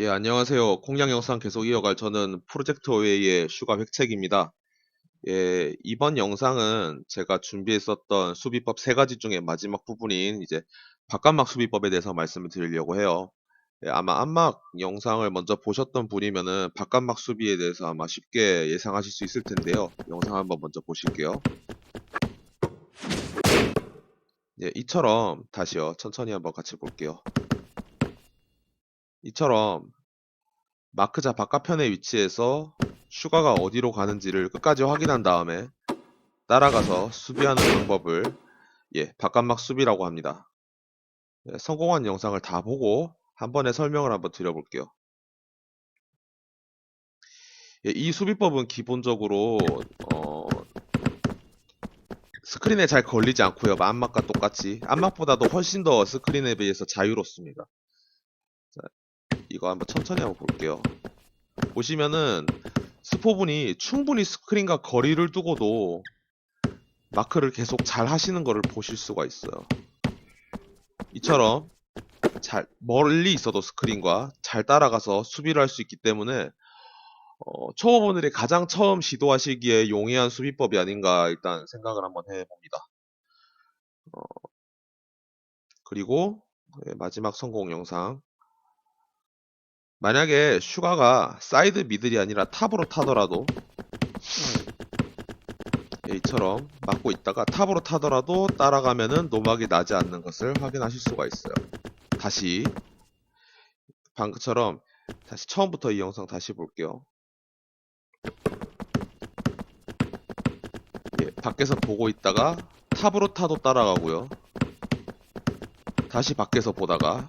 예, 안녕하세요. 공략 영상 계속 이어갈 저는 프로젝트 웨이의 슈가 획책입니다. 예, 이번 영상은 제가 준비했었던 수비법 세 가지 중에 마지막 부분인 이제 바깥막 수비법에 대해서 말씀을 드리려고 해요. 예, 아마 안막 영상을 먼저 보셨던 분이면은 바깥막 수비에 대해서 아마 쉽게 예상하실 수 있을 텐데요. 영상 한번 먼저 보실게요. 예, 이처럼 다시요. 천천히 한번 같이 볼게요. 이처럼 마크자 바깥편에 위치해서 슈가가 어디로 가는지를 끝까지 확인한 다음에 따라가서 수비하는 방법을 바깥막 수비라고 합니다. 성공한 영상을 다 보고 한 번에 설명을 한번 드려볼게요. 이 수비법은 기본적으로 어, 스크린에 잘 걸리지 않고요. 안막과 똑같이 안막보다도 훨씬 더 스크린에 비해서 자유롭습니다. 자, 이거 한번 천천히 한번 볼게요. 보시면은 스포분이 충분히 스크린과 거리를 두고도 마크를 계속 잘 하시는 것을 보실 수가 있어요. 이처럼 잘 멀리 있어도 스크린과 잘 따라가서 수비를 할 수 있기 때문에 초보분들이 가장 처음 시도하시기에 용이한 수비법이 아닌가 일단 생각을 한번 해봅니다. 그리고 마지막 성공 영상. 만약에 슈가가 사이드 미들이 아니라 탑으로 타더라도 이처럼 막고 있다가 탑으로 타더라도 따라가면은 노막이 나지 않는 것을 확인하실 수가 있어요. 다시 방금처럼 다시 처음부터 이 영상 다시 볼게요. 밖에서 보고 있다가 탑으로 타도 따라가고요. 다시 밖에서 보다가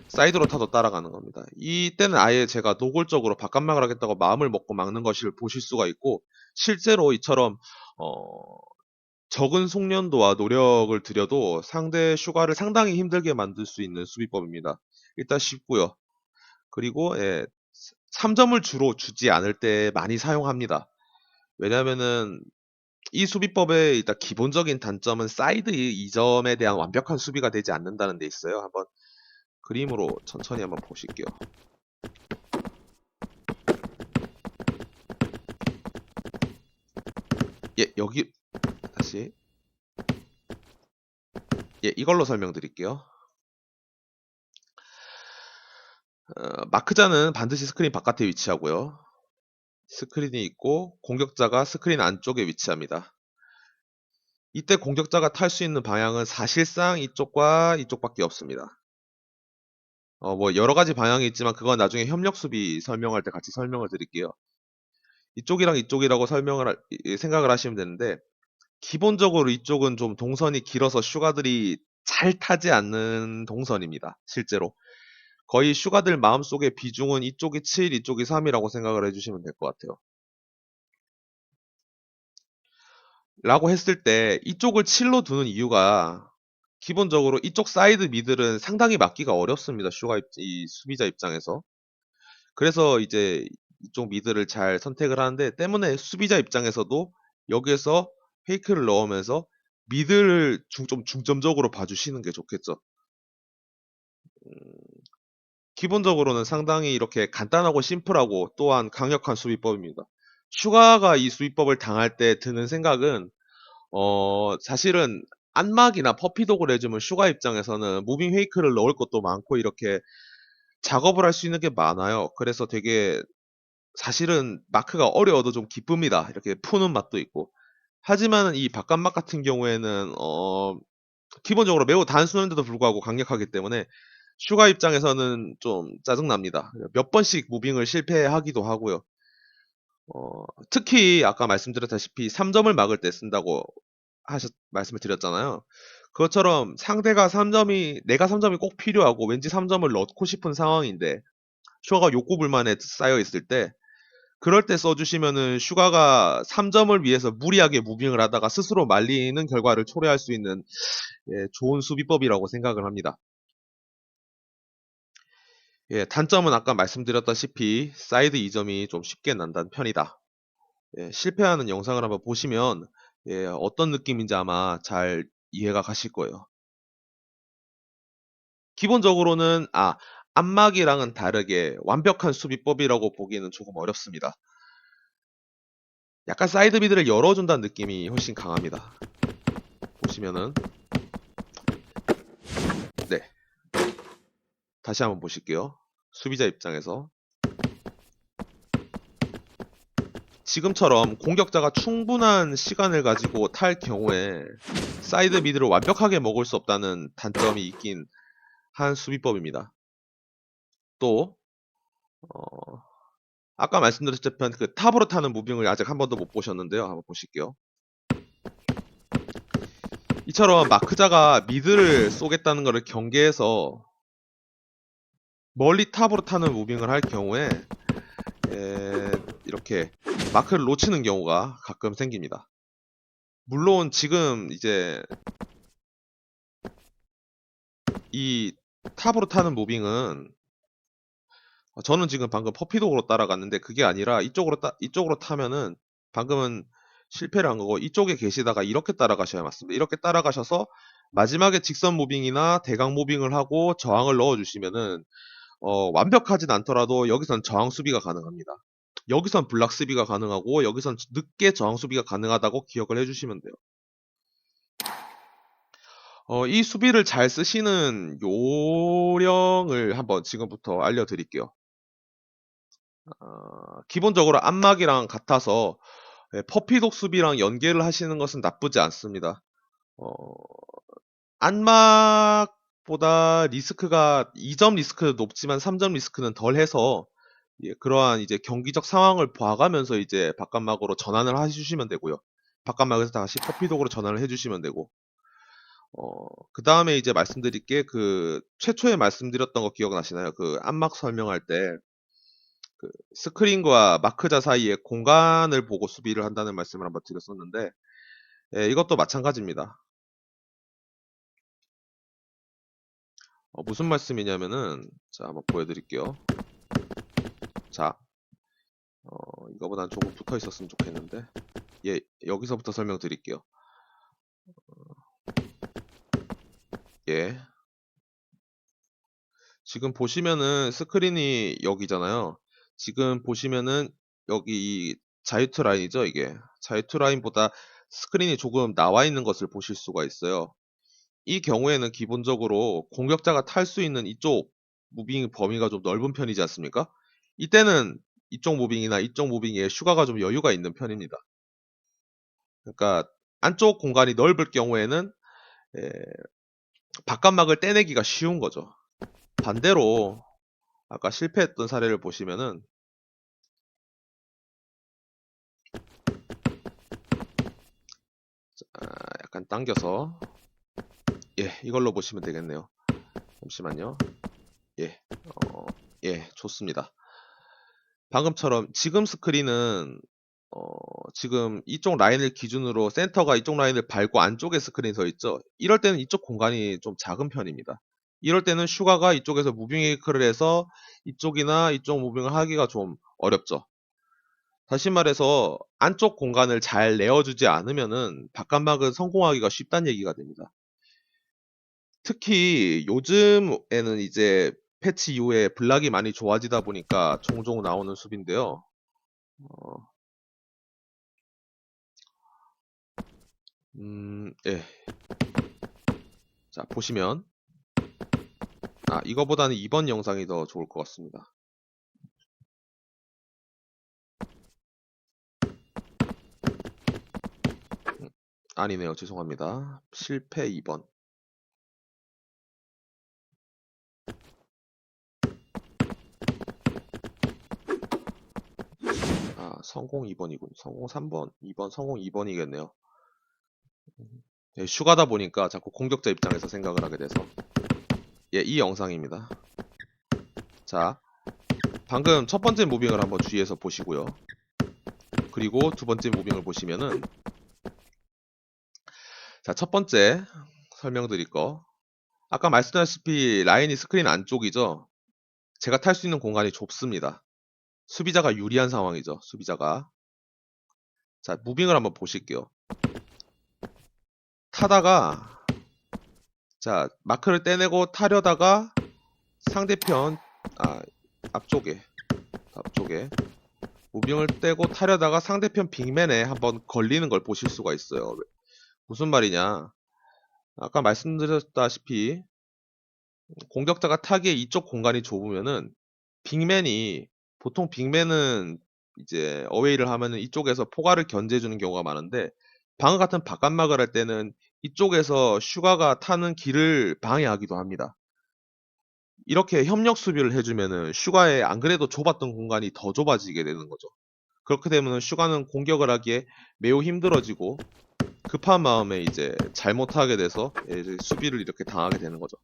사이드로 타도 따라가는 겁니다. 이때는 아예 제가 노골적으로 바깥막을 하겠다고 마음을 먹고 막는 것을 보실 수가 있고 실제로 이처럼 적은 속련도와 노력을 들여도 상대 슈가를 상당히 힘들게 만들 수 있는 수비법입니다. 일단 쉽고요. 그리고 3점을 주로 주지 않을 때 많이 사용합니다. 왜냐면은 이 수비법의 일단 기본적인 단점은 사이드 2점에 대한 완벽한 수비가 되지 않는다는 데 있어요. 한번 그림으로 천천히 한번 보실게요. 여기 다시 이걸로 설명드릴게요. 마크자는 반드시 스크린 바깥에 위치하고요. 스크린이 있고 공격자가 스크린 안쪽에 위치합니다. 이때 공격자가 탈 수 있는 방향은 사실상 이쪽과 이쪽밖에 없습니다. 뭐 여러 가지 방향이 있지만 그건 나중에 협력 수비 설명할 때 같이 설명을 드릴게요. 이쪽이랑 이쪽이라고 생각을 하시면 되는데 기본적으로 이쪽은 좀 동선이 길어서 슈가들이 잘 타지 않는 동선입니다. 실제로. 거의 슈가들 마음속에 비중은 이쪽이 7, 이쪽이 3이라고 생각을 해주시면 될 것 같아요. 라고 했을 때 이쪽을 7로 두는 이유가 기본적으로 이쪽 사이드 미들은 상당히 막기가 어렵습니다. 이 수비자 입장에서. 그래서 이제 이쪽 미드를 잘 선택을 하는데 때문에 수비자 입장에서도 여기에서 페이크를 넣으면서 미드를 좀 중점적으로 봐주시는 게 좋겠죠. 기본적으로는 상당히 이렇게 간단하고 심플하고 또한 강력한 수비법입니다. 슈가가 이 수비법을 당할 때 드는 생각은 사실은 안막이나 퍼피독을 해주면 슈가 입장에서는 무빙 페이크를 넣을 것도 많고 이렇게 작업을 할 수 있는 게 많아요. 그래서 되게 사실은 마크가 어려워도 좀 기쁩니다. 이렇게 푸는 맛도 있고. 하지만 이 바깥막 같은 경우에는 기본적으로 매우 단순한데도 불구하고 강력하기 때문에 슈가 입장에서는 좀 짜증납니다. 몇 번씩 무빙을 실패하기도 하고요. 특히 아까 말씀드렸다시피 3점을 막을 때 쓴다고 말씀을 드렸잖아요. 그것처럼 상대가 3점이 내가 3점이 꼭 필요하고 왠지 3점을 넣고 싶은 상황인데 슈가가 욕구불만에 쌓여 있을 때 그럴 때 써주시면은 슈가가 3점을 위해서 무리하게 무빙을 하다가 스스로 말리는 결과를 초래할 수 있는 좋은 수비법이라고 생각을 합니다. 단점은 아까 말씀드렸다시피 사이드 2점이 좀 쉽게 난다는 편이다. 실패하는 영상을 한번 보시면 어떤 느낌인지 아마 잘 이해가 가실 거예요. 기본적으로는 안마기랑은 다르게 완벽한 수비법이라고 보기에는 조금 어렵습니다. 약간 사이드 미드를 열어준다는 느낌이 훨씬 강합니다. 보시면은 네, 다시 한번 보실게요. 수비자 입장에서 지금처럼 공격자가 충분한 시간을 가지고 탈 경우에 사이드 미드를 완벽하게 먹을 수 없다는 단점이 있긴 한 수비법입니다. 또 아까 말씀드렸던 그 탑으로 타는 무빙을 아직 한 번도 못 보셨는데요. 한번 보실게요. 이처럼 마크자가 미드를 쏘겠다는 것을 경계해서 멀리 탑으로 타는 무빙을 할 경우에 이렇게 마크를 놓치는 경우가 가끔 생깁니다. 물론 지금 이제 이 탑으로 타는 무빙은 저는 지금 방금 퍼피독으로 따라갔는데 그게 아니라 이쪽으로 타면은 방금은 실패를 한 거고 이쪽에 계시다가 이렇게 따라가셔야 맞습니다. 이렇게 따라가셔서 마지막에 직선 무빙이나 대각 무빙을 하고 저항을 넣어주시면은 완벽하진 않더라도 여기선 저항 수비가 가능합니다. 여기선 블락 수비가 가능하고 여기선 늦게 저항 수비가 가능하다고 기억을 해주시면 돼요. 이 수비를 잘 쓰시는 요령을 한번 지금부터 알려드릴게요. 기본적으로 안막이랑 같아서 퍼피독 수비랑 연계를 하시는 것은 나쁘지 않습니다. 안막보다 리스크가 2점 리스크는 높지만 3점 리스크는 덜해서 그러한 이제 경기적 상황을 봐가면서 이제 바깥막으로 전환을 해주시면 되고요. 바깥막에서 다시 퍼피독으로 전환을 해주시면 되고 그 다음에 이제 말씀드릴 게 그 최초에 말씀드렸던 거 기억나시나요? 그 안막 설명할 때 그 스크린과 마크자 사이에 공간을 보고 수비를 한다는 말씀을 한번 드렸었는데 이것도 마찬가지입니다. 무슨 말씀이냐면은 자 한번 보여드릴게요. 자 이거보단 조금 붙어 있었으면 좋겠는데 여기서부터 설명드릴게요. 지금 보시면은 스크린이 여기잖아요. 지금 보시면은 여기 이 자유투 라인이죠, 이게. 자유투 라인보다 스크린이 조금 나와 있는 것을 보실 수가 있어요. 이 경우에는 기본적으로 공격자가 탈 수 있는 이쪽 무빙 범위가 좀 넓은 편이지 않습니까? 이때는 이쪽 무빙이나 이쪽 무빙에 슈가가 좀 여유가 있는 편입니다. 그러니까 안쪽 공간이 넓을 경우에는 에, 바깥막을 떼내기가 쉬운 거죠. 반대로 아까 실패했던 사례를 보시면은 약간 당겨서 이걸로 보시면 되겠네요. 잠시만요. 예, 좋습니다. 방금처럼 지금 스크린은 지금 이쪽 라인을 기준으로 센터가 이쪽 라인을 밟고 안쪽에 스크린이 서 있죠. 이럴 때는 이쪽 공간이 좀 작은 편입니다. 이럴 때는 슈가가 이쪽에서 무빙 웨이크를 해서 이쪽이나 이쪽 무빙을 하기가 좀 어렵죠. 다시 말해서 안쪽 공간을 잘 내어주지 않으면은 바깥막은 성공하기가 쉽다는 얘기가 됩니다. 특히 요즘에는 이제 패치 이후에 블락이 많이 좋아지다 보니까 종종 나오는 수비인데요. 예. 자, 보시면 이거보다는 이번 영상이 더 좋을 것 같습니다. 아니네요. 죄송합니다. 실패 2번. 성공 2번이군. 성공 3번, 2번, 성공 2번이겠네요. 슈가다 보니까 자꾸 공격자 입장에서 생각을 하게 돼서. 이 영상입니다. 자, 방금 첫 번째 무빙을 한번 주의해서 보시고요. 그리고 두 번째 무빙을 보시면은 자, 첫 번째 설명드릴 거. 아까 말씀드렸다시피 라인이 스크린 안쪽이죠. 제가 탈 수 있는 공간이 좁습니다. 수비자가 유리한 상황이죠. 수비자가. 자, 무빙을 한번 보실게요. 타다가 자, 마크를 떼내고 타려다가 상대편 아, 앞쪽에 무빙을 떼고 타려다가 상대편 빅맨에 한번 걸리는 걸 보실 수가 있어요. 무슨 말이냐? 아까 말씀드렸다시피 공격자가 타기에 이쪽 공간이 좁으면은 빅맨이 보통 빅맨은 이제 어웨이를 하면은 이쪽에서 포가를 견제해주는 경우가 많은데 방금 같은 바깥막을 할 때는 이쪽에서 슈가가 타는 길을 방해하기도 합니다. 이렇게 협력 수비를 해주면은 슈가의 안 그래도 좁았던 공간이 더 좁아지게 되는 거죠. 그렇게 되면 슈가는 공격을 하기에 매우 힘들어지고 급한 마음에 이제 잘못하게 돼서 이제 수비를 이렇게 당하게 되는 거죠.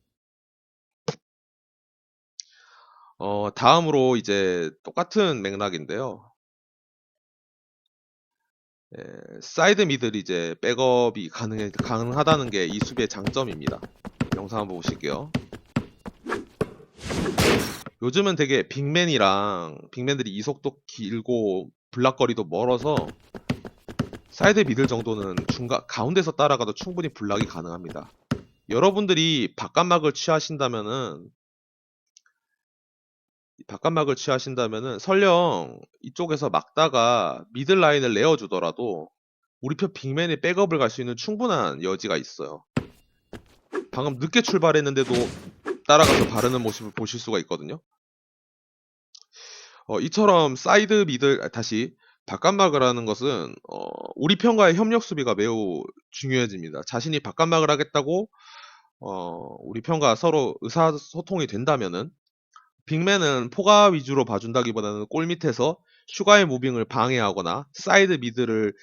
다음으로 이제 똑같은 맥락인데요. 사이드 미들 이제 백업이 가능하다는 게 이 수비의 장점입니다. 영상 한번 보실게요. 요즘은 되게 빅맨들이 이속도 길고 블락거리도 멀어서 사이드 미들 정도는 가운데서 따라가도 충분히 블락이 가능합니다. 여러분들이 바깥막을 취하신다면은 설령 이쪽에서 막다가 미들 라인을 내어주더라도 우리 편 빅맨이 백업을 갈 수 있는 충분한 여지가 있어요. 방금 늦게 출발했는데도 따라가서 바르는 모습을 보실 수가 있거든요. 이처럼 사이드 미들 다시 바깥막을 하는 것은 우리 편과의 협력 수비가 매우 중요해집니다. 자신이 바깥막을 하겠다고 우리 편과 서로 의사소통이 된다면은 빅맨은 포가 위주로 봐준다기보다는 골 밑에서 슈가의 무빙을 방해하거나 사이드 미드를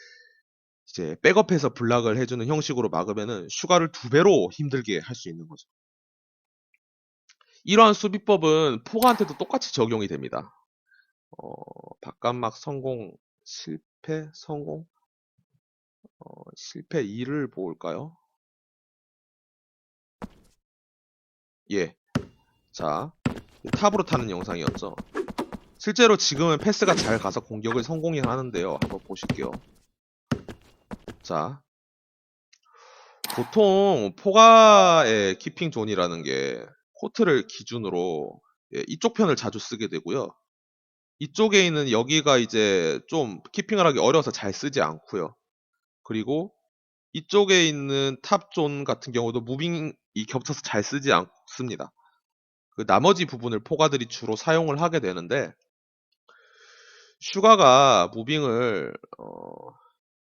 이제 백업해서 블락을 해주는 형식으로 막으면은 슈가를 두 배로 힘들게 할 수 있는 거죠. 이러한 수비법은 포가한테도 똑같이 적용이 됩니다. 바깥막 성공, 실패, 성공, 실패 2를 볼까요? 예. 자, 탑으로 타는 영상이었죠. 실제로 지금은 패스가 잘 가서 공격을 성공히 하는데요. 한번 보실게요. 자, 보통 포가의 키핑 존이라는 게 코트를 기준으로 이쪽 편을 자주 쓰게 되고요. 이쪽에 있는 여기가 이제 좀 키핑을 하기 어려워서 잘 쓰지 않고요. 그리고 이쪽에 있는 탑존 같은 경우도 무빙이 겹쳐서 잘 쓰지 않습니다. 그 나머지 부분을 포가들이 주로 사용을 하게 되는데 슈가가 무빙을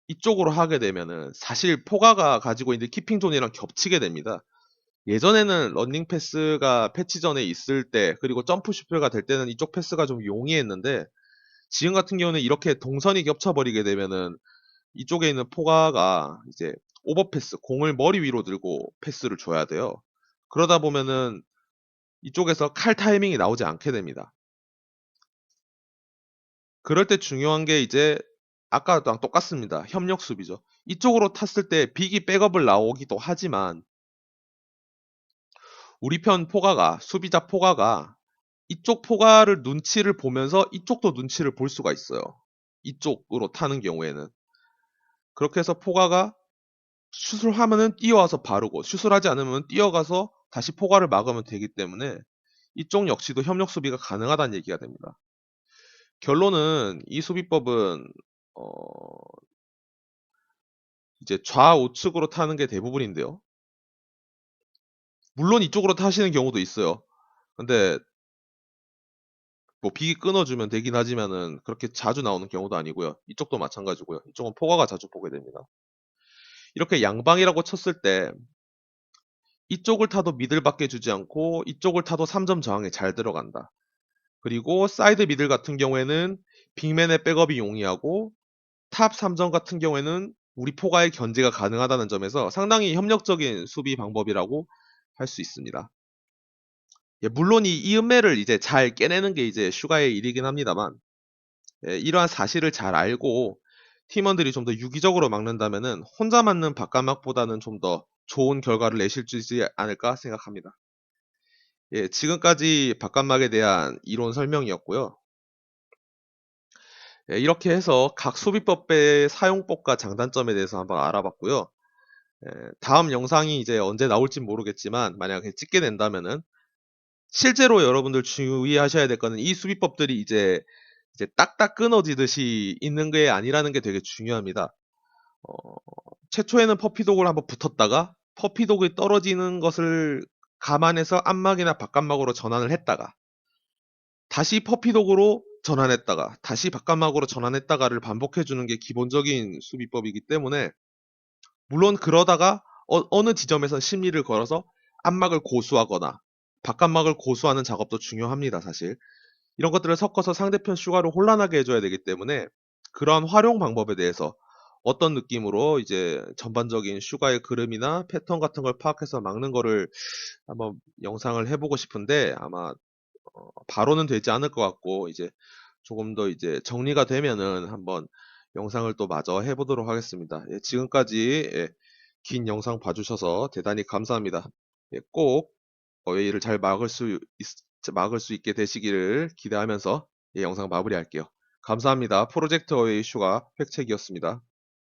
이쪽으로 하게 되면은 사실 포가가 가지고 있는 키핑 존이랑 겹치게 됩니다. 예전에는 러닝 패스가 패치 전에 있을 때 그리고 점프 슈퍼가 될 때는 이쪽 패스가 좀 용이했는데 지금 같은 경우는 이렇게 동선이 겹쳐버리게 되면은 이쪽에 있는 포가가 이제 오버패스, 공을 머리 위로 들고 패스를 줘야 돼요. 그러다 보면은 이쪽에서 칼 타이밍이 나오지 않게 됩니다. 그럴 때 중요한 게 이제 아까랑 똑같습니다. 협력 수비죠. 이쪽으로 탔을 때 빅이 백업을 나오기도 하지만 우리 편 포가가 수비자 포가가 이쪽 포가를 눈치를 보면서 이쪽도 눈치를 볼 수가 있어요. 이쪽으로 타는 경우에는. 그렇게 해서 포가가 슛을 하면은 뛰어와서 바르고 슛을 하지 않으면 뛰어가서 다시 포가를 막으면 되기 때문에 이쪽 역시도 협력 수비가 가능하다는 얘기가 됩니다. 결론은 이 수비법은 어, 이제 좌우측으로 타는 게 대부분인데요. 물론 이쪽으로 타시는 경우도 있어요. 근데 뭐 빅이 끊어주면 되긴 하지만은 그렇게 자주 나오는 경우도 아니고요. 이쪽도 마찬가지고요. 이쪽은 포가가 자주 보게 됩니다. 이렇게 양방이라고 쳤을 때 이쪽을 타도 미들밖에 주지 않고 이쪽을 타도 3점 저항에 잘 들어간다. 그리고 사이드 미들 같은 경우에는 빅맨의 백업이 용이하고 탑 3점 같은 경우에는 우리 포가의 견제가 가능하다는 점에서 상당히 협력적인 수비 방법이라고 할 수 있습니다. 예, 물론 이 이음매를 이제 잘 깨내는 게 이제 슈가의 일이긴 합니다만 이러한 사실을 잘 알고 팀원들이 좀 더 유기적으로 막는다면은 혼자 맞는 바깥막보다는 좀 더 좋은 결과를 내실 수 있지 않을까 생각합니다. 예, 지금까지 바깥막에 대한 이론 설명이었고요. 예, 이렇게 해서 각 수비법의 사용법과 장단점에 대해서 한번 알아봤고요. 다음 영상이 이제 언제 나올지 모르겠지만 만약에 찍게 된다면은 실제로 여러분들 주의하셔야 될 거는 이 수비법들이 이제 딱딱 끊어지듯이 있는 게 아니라는 게 되게 중요합니다. 어, 최초에는 퍼피독을 한번 붙었다가 퍼피독이 떨어지는 것을 감안해서 안막이나 바깥막으로 전환을 했다가 다시 퍼피독으로 전환했다가 다시 바깥막으로 전환했다가를 반복해주는 게 기본적인 수비법이기 때문에 물론 그러다가 어느 지점에서 심리를 걸어서 안막을 고수하거나 바깥막을 고수하는 작업도 중요합니다, 사실. 이런 것들을 섞어서 상대편 슈가를 혼란하게 해줘야 되기 때문에 그러한 활용 방법에 대해서 어떤 느낌으로 이제 전반적인 슈가의 그름이나 패턴 같은 걸 파악해서 막는 거를 한번 영상을 해보고 싶은데 아마 바로는 되지 않을 것 같고 이제 조금 더 이제 정리가 되면은 한번 영상을 또 마저 해보도록 하겠습니다. 예, 지금까지 긴 영상 봐주셔서 대단히 감사합니다. 예, 꼭 어웨이를 잘 막을 수 있게 되시기를 기대하면서 이 영상 마무리할게요. 감사합니다. 프로젝트 어웨이 슈가 팩책이었습니다.